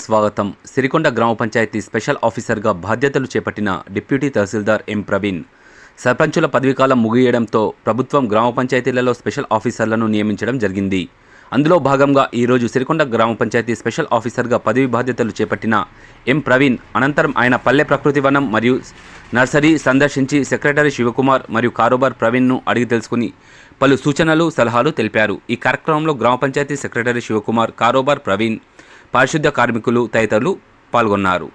స్వాగతం. సిరికొండ గ్రామ పంచాయతీ స్పెషల్ ఆఫీసర్గా బాధ్యతలు చేపట్టిన డిప్యూటీ తహసీల్దార్ ఎం ప్రవీణ్ సర్పంచుల పదవీకాలం ముగియడంతో ప్రభుత్వం గ్రామ పంచాయతీలలో స్పెషల్ ఆఫీసర్లను నియమించడం జరిగింది. అందులో భాగంగా ఈరోజు సిరికొండ గ్రామ పంచాయతీ స్పెషల్ ఆఫీసర్గా పదవి బాధ్యతలు చేపట్టిన ఎం ప్రవీణ్ అనంతరం ఆయన పల్లె ప్రకృతి వనం మరియు నర్సరీ సందర్శించి సెక్రటరీ శివకుమార్ మరియు కారోబార్ ప్రవీణ్ను అడిగి తెలుసుకుని పలు సూచనలు సలహాలు తెలిపారు. ఈ కార్యక్రమంలో గ్రామ పంచాయతీ సెక్రటరీ శివకుమార్, కారోబార్ ప్రవీణ్, పారిశుద్ధ్య కార్మికులు తదితరులు పాల్గొన్నారు.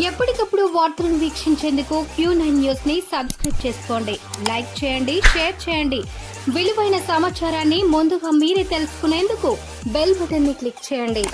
ఎప్పటికప్పుడు వార్తలను వీక్షించేందుకు Q9 న్యూస్ ని సబ్స్క్రైబ్ చేసుకోండి, లైక్ చేయండి, షేర్ చేయండి. విలువైన సమాచారాన్ని ముందుగా మీరే తెలుసుకునేందుకు బెల్ బటన్ ని క్లిక్ చేయండి.